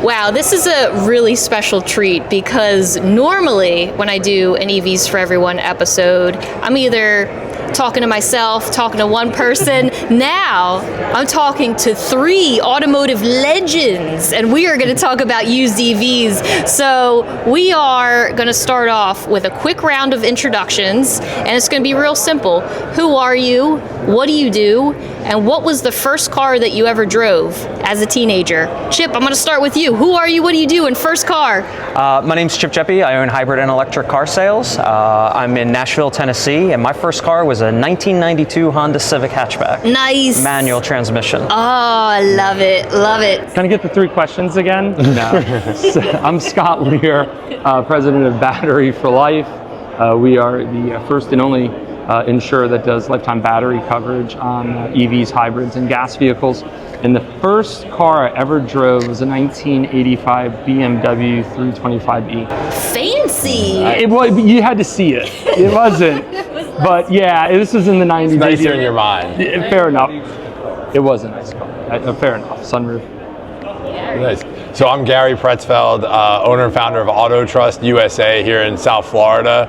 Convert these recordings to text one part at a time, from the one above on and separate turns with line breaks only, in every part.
Wow, this is a really special treat because normally when I do an EVs for Everyone episode, I'm either talking to myself, talking to one person. Now I'm talking to three automotive legends, and we are going to talk about used EVs. So we are going to start off with a quick round of introductions, and it's going to be real simple. Who are you? What do you do? And what was the first car that you ever drove as a teenager? Chip, I'm going to start with you. Who are you? What do you do? And first car?
My name's Chip Jeppy. I own hybrid and electric car sales. I'm in Nashville, Tennessee, and my first car was a 1992 Honda Civic hatchback.
Nice.
Manual transmission.
Oh, I love it. Love it.
Can I get the three questions again? No. So, I'm Scott Lear, president of Battery for Life. We are the first and only insurer that does lifetime battery coverage on EVs, hybrids, and gas vehicles. And the first car I ever drove was a 1985 BMW 325e.
Fancy.
It was, you had to see it. It wasn't. But yeah, this was in the 90s.
It's nicer in your mind.
Fair enough. It was a nice car. Fair enough. Sunroof.
Nice. So I'm Gary Pretzfeld, owner and founder of Auto Trust USA here in South Florida.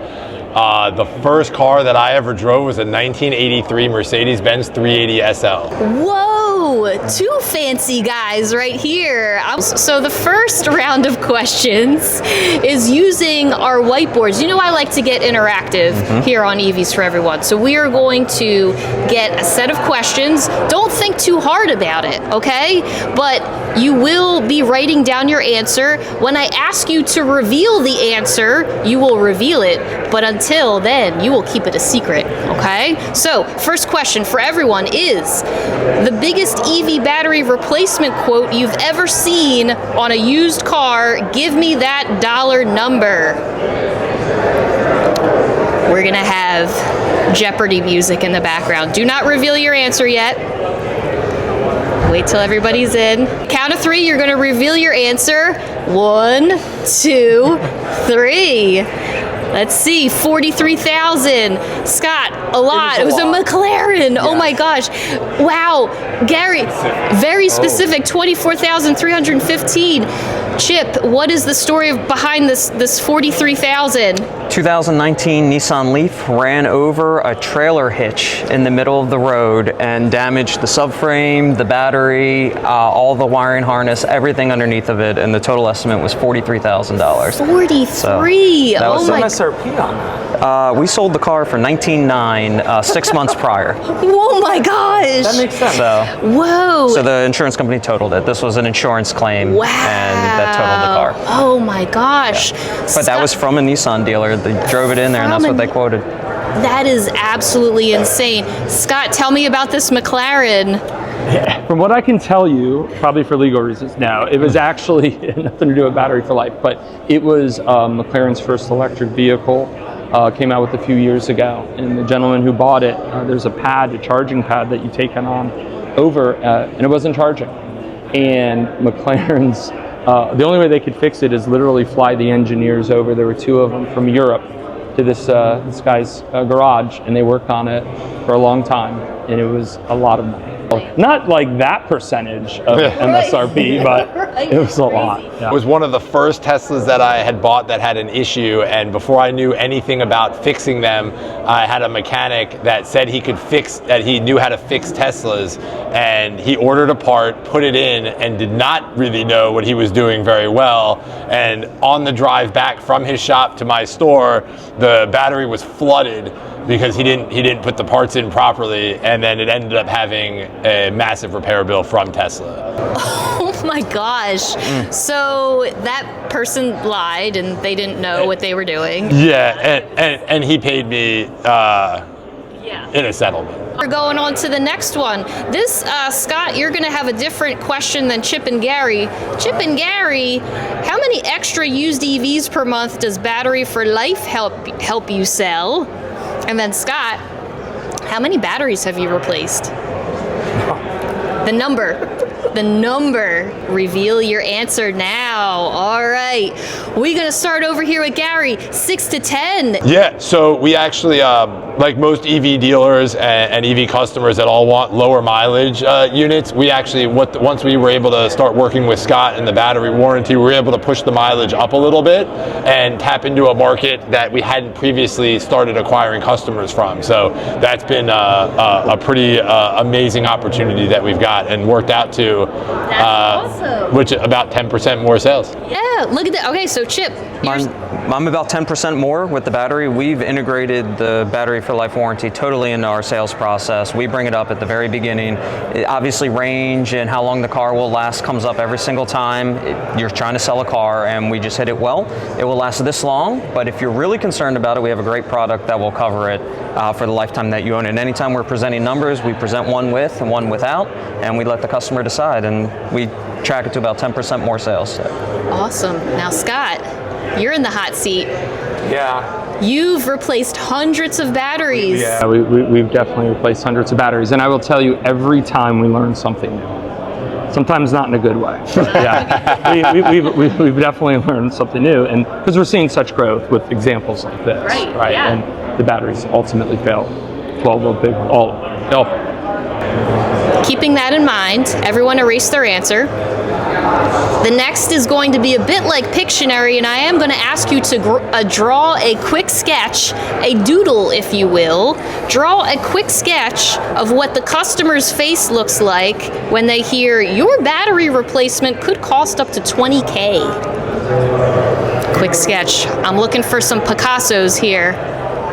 The first car that I ever drove was a 1983 Mercedes-Benz 380 SL.
Whoa, two fancy guys right here. So the first round of questions is using our whiteboards. You know I like to get interactive here on EVs for Everyone. So we are going to get a set of questions. Don't think too hard about it, okay? But you will be writing down your answer. When I ask you to reveal the answer, you will reveal it. But until then, you will keep it a secret, okay? So, first question for everyone is, the biggest EV battery replacement quote you've ever seen on a used car, give me that dollar number. We're gonna have Jeopardy music in the background. Do not reveal your answer yet. Wait till everybody's in. Count of three, you're gonna reveal your answer. 1, 2, 3. Let's see, 43,000. Scott, a lot. It was a McLaren. Yeah. Oh my gosh. Wow. Gary, very specific, 24,315. Chip, what is the story behind this 43,000?
2019 Nissan Leaf ran over a trailer hitch in the middle of the road and damaged the subframe, the battery, all the wiring harness, everything underneath of it, and the total estimate was $43,000.
43.
So
Oh my.
MSRP on that?
we sold the car for $19,900 6 months prior.
Oh my gosh.
That makes sense.
So,
whoa.
so the insurance company totaled it. This was an insurance claim,
Wow.
and that totaled the car.
Oh my gosh.
Yeah. But that was from a Nissan dealer. They drove it in there, and that's what they quoted.
That is absolutely insane. Scott, tell me about this McLaren.
From what I can tell you, probably for legal reasons now, it was actually nothing to do with Battery for Life, but it was McLaren's first electric vehicle. Came out with a few years ago, and the gentleman who bought it, there's a pad, a charging pad that you take it on over, and it wasn't charging. And McLaren's, the only way they could fix it is literally fly the engineers over. There were two of them from Europe to this guy's garage, and they worked on it for a long time, and it was a lot of money. Not like that percentage of MSRP, but it was a lot. Yeah.
It was one of the first Teslas that I had bought that had an issue, and before I knew anything about fixing them, I had a mechanic that said he could fix, that he knew how to fix Teslas, and he ordered a part, put it in, and did not really know what he was doing very well. And on the drive back from his shop to my store, the battery was flooded because he didn't put the parts in properly, and then it ended up having a massive repair bill from Tesla.
Oh my gosh. So that person lied and they didn't know what they were doing.
Yeah, and he paid me in a settlement.
We're going on to the next one. This, Scott, you're going to have a different question than Chip and Gary. Chip and Gary, how many extra used EVs per month does Battery for Life help you sell? And then Scott, how many batteries have you replaced? The number. the number. Reveal your answer now. All right. We're going to start over here with Gary. 6 to 10.
Yeah, so we actually, like most EV dealers and EV customers that all want lower mileage units, we actually, once we were able to start working with Scott and the battery warranty, we were able to push the mileage up a little bit and tap into a market that we hadn't previously started acquiring customers from. So that's been a pretty amazing opportunity that we've got and worked out to,
awesome.
Which about 10% more sales.
Yeah, look at that. Okay, so Chip.
I'm about 10% more with the battery. We've integrated the battery for life warranty totally into our sales process. We bring it up at the very beginning. Obviously, range and how long the car will last comes up every single time you're trying to sell a car, and we just hit it well. It will last this long, but if you're really concerned about it, we have a great product that will cover it for the lifetime that you own it. And anytime we're presenting numbers, we present one with and one without, and we let the customer decide, and we track it to about 10% more sales. So.
Awesome. Now, Scott, you're in the hot seat.
Yeah.
You've replaced hundreds of batteries.
Yeah, we've definitely replaced hundreds of batteries. And I will tell you, every time we learn something new. Sometimes not in a good way. Yeah, we've definitely learned something new, and because we're seeing such growth with examples like this,
right? Yeah.
And the batteries ultimately fail. 12 big, all of them.
Keeping that in mind, everyone erase their answer. The next is going to be a bit like Pictionary, and I am going to ask you to draw a quick sketch, a doodle, if you will. Draw a quick sketch of what the customer's face looks like when they hear your battery replacement could cost up to $20K. Quick sketch. I'm looking for some Picassos here.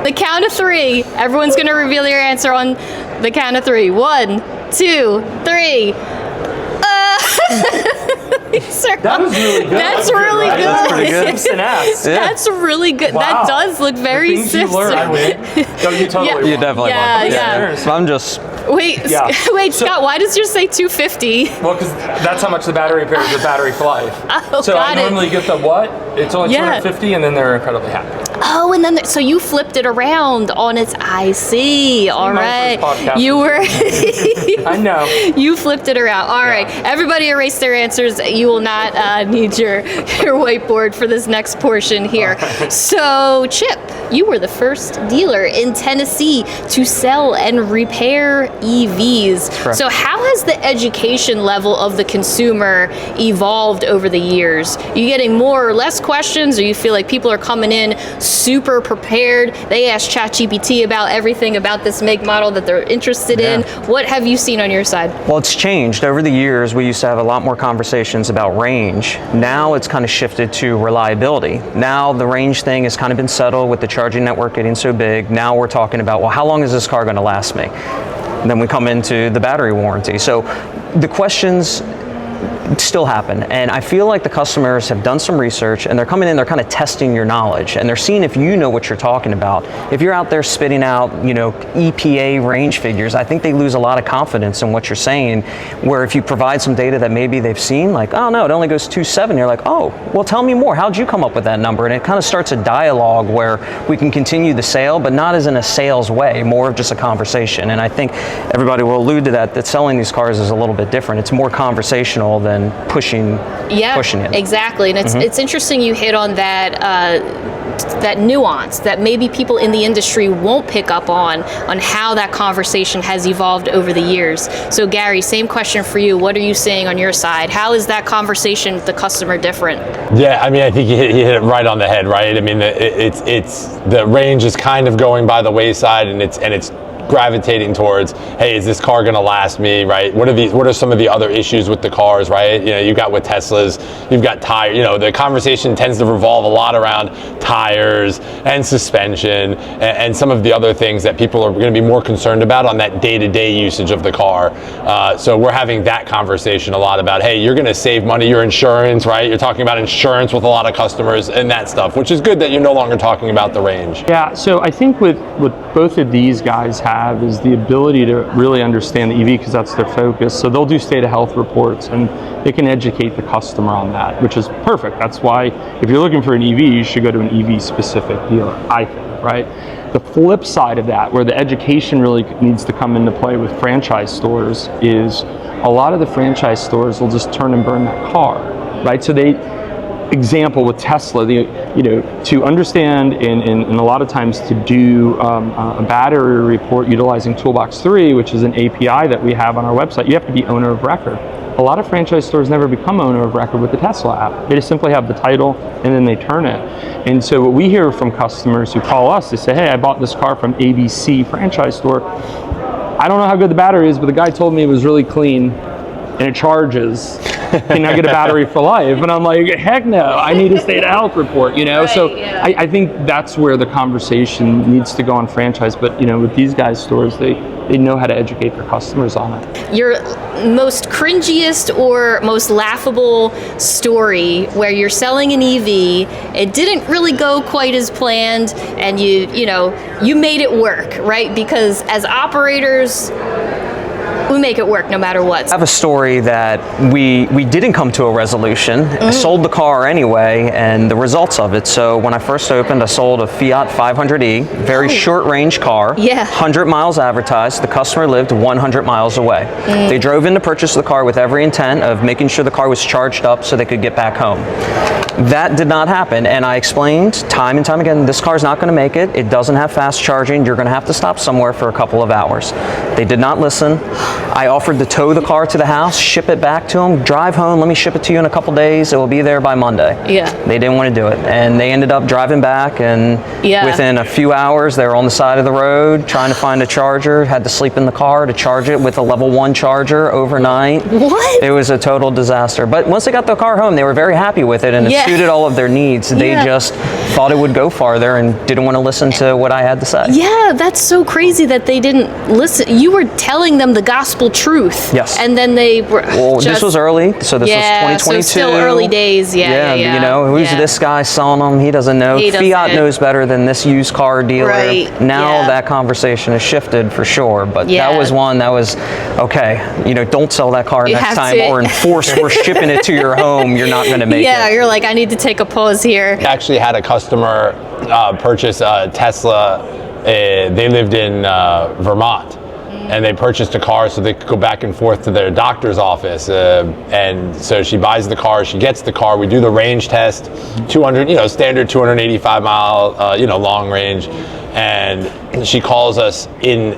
The count of 3. Everyone's going to reveal your answer on the count of 3. 1, 2, 3.
That was really good.
That's really good.
That's pretty good.
That's really good.
Wow.
That does look very
Things you
Simpson.
learn, I win. No, you totally won.
You definitely
Yeah,
won.
yeah.
So I'm just.
Wait,
Yeah.
wait,
So-
Scott. Why does yours say 250?
Well, because that's how much the battery pairs with battery for life.
Oh,
so I
got it.
normally get the what? It's only
Yeah.
250, and then they're incredibly happy.
Oh, and then so you flipped it around on its IC. All
My
right,
first podcast.
you were.
I know.
You flipped it around. All right, everybody erase their answers. You will not need your whiteboard for this next portion here. So, Chip, you were the first dealer in Tennessee to sell and repair EVs.
Correct.
So how has the education level of the consumer evolved over the years? Are you getting more or less questions, or you feel like people are coming in super prepared? They ask ChatGPT about everything about this make model that they're interested in. What have you seen on your side?
Well, it's changed. Over the years, we used to have a lot more conversations about range. Now it's kind of shifted to reliability. Now the range thing has kind of been settled with the charging network getting so big. Now we're talking about, well, how long is this car going to last me? And then we come into the battery warranty. So the questions still happen, and I feel like the customers have done some research, and they're coming in, they're kind of testing your knowledge, and they're seeing if you know what you're talking about. If you're out there spitting out, EPA range figures, I think they lose a lot of confidence in what you're saying, where if you provide some data that maybe they've seen, like, oh no, it only goes 2.7, you're like, oh, well, tell me more. How'd you come up with that number? And it kind of starts a dialogue where we can continue the sale, but not as in a sales way, more of just a conversation. And I think everybody will allude to that selling these cars is a little bit different. It's more conversational than pushing it.
Exactly. And it's interesting you hit on that nuance that maybe people in the industry won't pick up on how that conversation has evolved over the years. So Gary, same question for you. What are you seeing on your side? How is that conversation with the customer different?
Yeah, I mean, I think you hit it right on the head, right? I mean, it's the range is kind of going by the wayside, and it's gravitating towards, hey, is this car going to last me, right? What are some of the other issues with the cars, right? You've got with Teslas, you've got tire, the conversation tends to revolve a lot around tires and suspension and some of the other things that people are going to be more concerned about on that day-to-day usage of the car. So we're having that conversation a lot about, hey, you're going to save money, your insurance, right? You're talking about insurance with a lot of customers and that stuff, which is good that you're no longer talking about the range.
Yeah, so I think with both of these guys have have is the ability to really understand the EV because that's their focus. So they'll do state of health reports and they can educate the customer on that, which is perfect. That's why if you're looking for an EV, you should go to an EV specific dealer, I think, right? The flip side of that, where the education really needs to come into play with franchise stores, is a lot of the franchise stores will just turn and burn that car, right? So example with Tesla, to understand and a lot of times to do a battery report utilizing Toolbox 3, which is an API that we have on our website, you have to be owner of record. A lot of franchise stores never become owner of record with the Tesla app. They just simply have the title and then they turn it. And so what we hear from customers who call us, they say, hey, I bought this car from ABC franchise store. I don't know how good the battery is, but the guy told me it was really clean and it charges. Can I get a battery for life? And I'm like, heck no, I need a state of health report,
Right,
so
yeah.
I think that's where the conversation needs to go on franchise. But with these guys' stores, they know how to educate their customers on it.
Your most cringiest or most laughable story where you're selling an EV, it didn't really go quite as planned, and you made it work, right? Because as operators, we make it work no matter what.
I have a story that we didn't come to a resolution. I sold the car anyway, and the results of it. So when I first opened, I sold a Fiat 500e, very short range car,
Yeah.
100 miles advertised. The customer lived 100 miles away. They drove in to purchase the car with every intent of making sure the car was charged up so they could get back home. That did not happen, and I explained time and time again, this car's not going to make it. It doesn't have fast charging. You're going to have to stop somewhere for a couple of hours. They did not listen. I offered to tow the car to the house, ship it back to them, drive home, let me ship it to you in a couple days. It will be there by Monday.
Yeah.
They didn't want to do it, and they ended up driving back, and within a few hours, they were on the side of the road trying to find a charger, had to sleep in the car to charge it with a level 1 charger overnight.
What?
It was a total disaster. But once they got the car home, they were very happy with it, and it suited all of their needs. They just thought it would go farther and didn't want to listen to what I had to say.
Yeah, that's so crazy that they didn't listen. You were telling them the gospel truth.
Yes.
And then they were
This was early, so this was 2022.
So still early days. Yeah.
Who's this guy selling them? He doesn't know.
He
Fiat
doesn't.
knows better than this used car dealer.
Right,
Now that conversation has shifted for sure, but that was one that was, okay, don't sell that car next time or enforce we're shipping it to your home. You're not going to make it.
Yeah, you're like, I need to take a pause here.
I actually had a customer purchase a Tesla. They lived in Vermont, and they purchased a car so they could go back and forth to their doctor's office. And so she buys the car, she gets the car, we do the range test, 200, standard 285 mile, long range. And she calls us in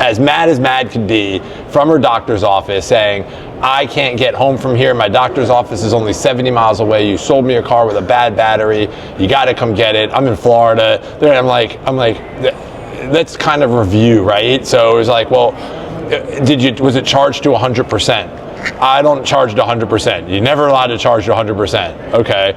as mad could be from her doctor's office saying, I can't get home from here. My doctor's office is only 70 miles away. You sold me a car with a bad battery. You got to come get it. I'm in Florida. I'm like, let's kind of review, right? So it was like, well, was it charged to 100%? I don't charge to 100%. You're never allowed to charge to 100%. Okay.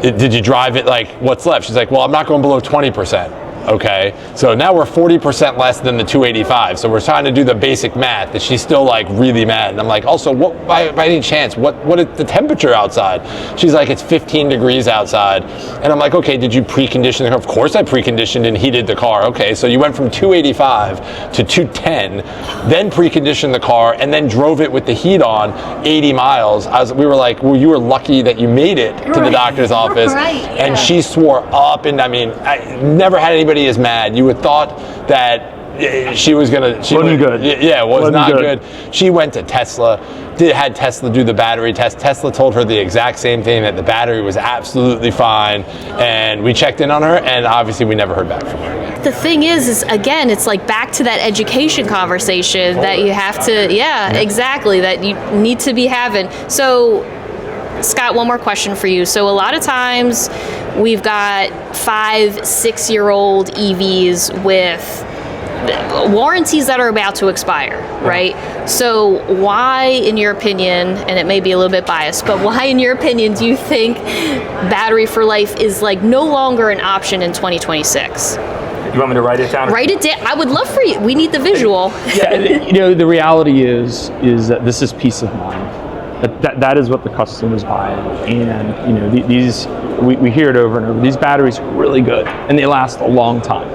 Did you drive it? Like, what's left? She's like, well, I'm not going below 20%. Okay, so now we're 40% less than the 285. So we're trying to do the basic math, that she's still like really mad. And I'm like, also, what by any chance, what is the temperature outside? She's like, it's 15 degrees outside. And I'm like, okay, did you precondition the car? Of course I preconditioned and heated the car. Okay, so you went from 285 to 210, then preconditioned the car, and then drove it with the heat on 80 miles. We were like, well, you were lucky that you made it to the doctor's office. And she swore up, and I mean, I never had anybody as mad. You would thought that she was gonna. She
wasn't good.
Yeah, was not good. She went to Tesla, had Tesla do the battery test. Tesla told her the exact same thing, that the battery was absolutely fine, and we checked in on her, and obviously we never heard back from her again.
The thing is again, it's like back to that education conversation that you have to, exactly, that you need to be having. So, Scott, one more question for you. So a lot of times we've got 5-6-year-old EVs with warranties that are about to expire, right? So why, in your opinion, and it may be a little bit biased, but why, in your opinion, do you think battery for life is like no longer an option in 2026?
You want me to write it down?
Write it down. I would love for you. We need the visual.
Yeah, the reality is that this is peace of mind. That is what the customer's buying, and these we hear it over and over. These batteries are really good, and they last a long time.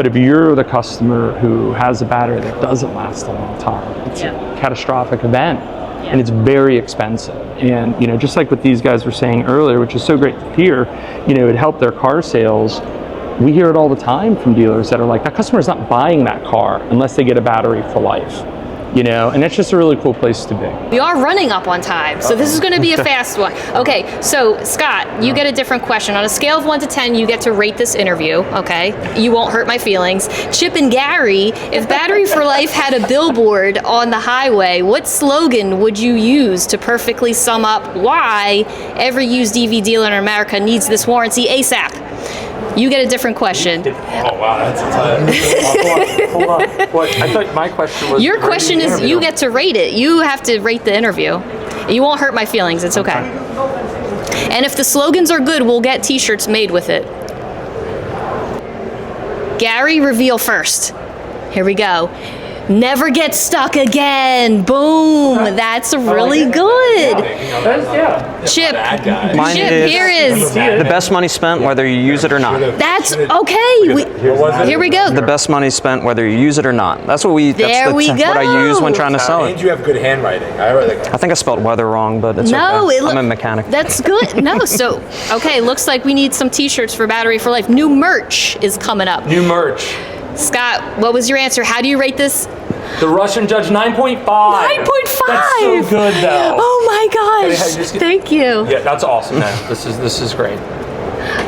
But if you're the customer who has a battery that doesn't last a long time, it's a catastrophic event. And it's very expensive. And just like what these guys were saying earlier, which is so great to hear, it helped their car sales. We hear it all the time from dealers that are like, that customer's not buying that car unless they get a battery for life. And it's just a really cool place to be.
We are running up on time, so this is going to be a fast one. Okay, so Scott, you get a different question. On a scale of 1 to 10, you get to rate this interview, okay? You won't hurt my feelings. Chip and Gary, if Battery for Life had a billboard on the highway, what slogan would you use to perfectly sum up why every used EV dealer in America needs this warranty ASAP? You get a differerent question.
Oh wow, that's a
Hold on. What? I thought my question was.
Your question is you get to rate it. You have to rate the interview. You won't hurt my feelings. It's okay. And if the slogans are good, we'll get t-shirts made with it. Gary, reveal first. Here we go. Never get stuck again. Boom. That's really good. Chip.
Mine
Chip,
is
here is.
the best money spent whether you use it or not.
That's okay. Here we go.
The best money spent whether you use it or not. That's what
There we
that's what I use when
go.
trying to sell
And
it.
you have good handwriting.
I think I spelled weather wrong, but it's
No,
okay. I'm a mechanic.
That's good. No, so okay, looks like we need some t-shirts for Battery for Life. New merch is coming up.
New merch.
Scott, what was your answer? How do you rate this?
The Russian Judge 9.5.
9.5.
That's so good though.
Oh my gosh.
Hey, just get-
Thank you.
Yeah, that's awesome. Man. This is great.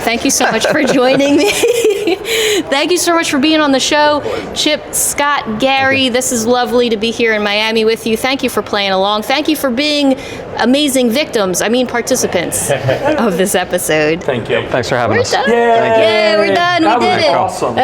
Thank you so much for joining me. Thank you so much for being on the show. Chip, Scott, Gary, this is lovely to be here in Miami with you. Thank you for playing along. Thank you for being participants of this episode.
Thank you.
Thanks for having
We're
us.
done.
Yay!
Yeah, we're done.
That
We did
was
it.
awesome.